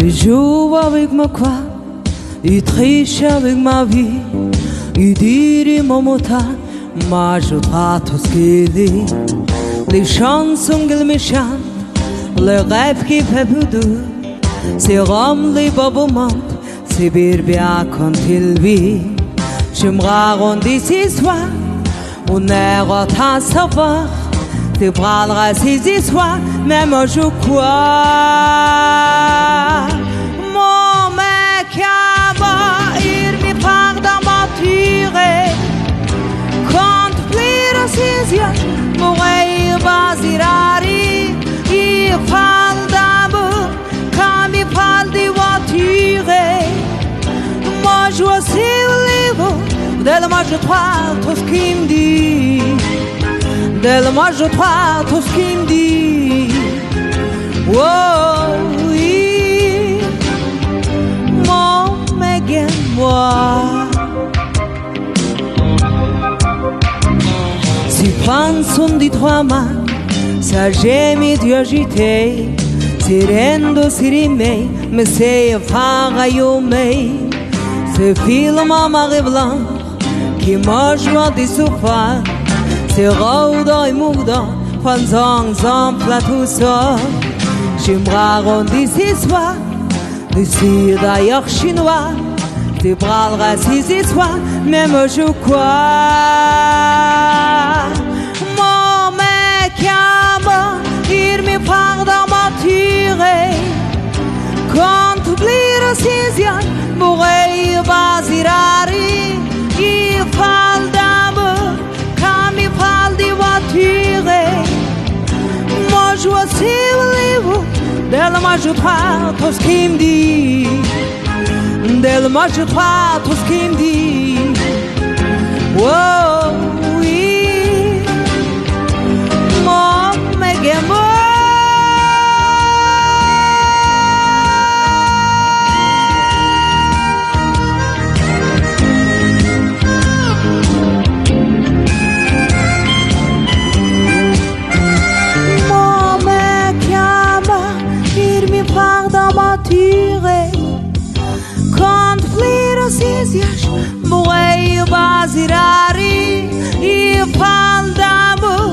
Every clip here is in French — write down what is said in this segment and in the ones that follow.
Il joue avec ma quoi, il triche avec ma vie, il dit mon motin, m'ajoutera tout ce qu'il dit. Les chansons qu'il me chante, le rêve qui fait plus doux, c'est Rome les bobos montent, c'est bien quand il vit. Je me raconte des histoires, on est à savoir, tu parleras ces histoires, même je crois. Mon mec à moi, il me parle dans ma tirée. Quand plus de ses yeux, mon rêve basirari, il parle d'amour, comme il parle de voiture. Moi je vois ses livres, moi je crois tout ce qu'il me dit. Moi je crois tout ce qu'il me dit. Oh oui, mon mec aime moi. Si pensons di tua mano, sa gemi di agite, si rendo si rimei, me sei fara io mei. Se film à marée blanc, qui m'a joie de souffrir. C'est rôdant et moudant, faisant exemple tout ça. Je me raconte des histoires, des cires d'ailleurs chinois. Tu parleras ces histoires, même je crois. Mon mec à moi, il me parle dans ma tirée. Quand tu oublies ses yeux, mon rêve basirari, il parle d'amour. Il parle de voiture. Moi je vois ses livres, moi je crois tout ce qu'il me dit. Moi je crois tout ce qu'il me dit. Oh oui, mon mec est mort. Quand plus de ses yeux, mon rêve basirari, il parle d'amour,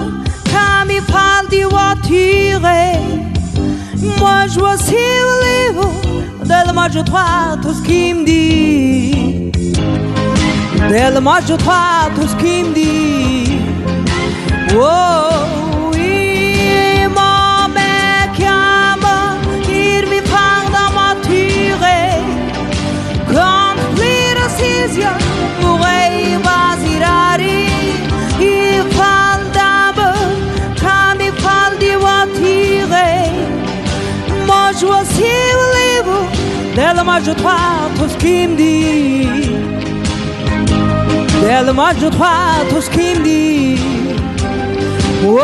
comme il parle de voiture. Moi je vois ses livres, moi je crois tout ce qu'il me dit. Moi je crois tout ce qu'il me dit. Oh oui, mon mec à moi, il me parle dans ma tirée. Quand plus de ses yeux, mon rêve basirari, il parle d'amour, comme il parle de voiture. Moi je vois ses livres, moi je crois tout ce qu'il me dit. Moi je crois tout ce qu'il me dit. Oh.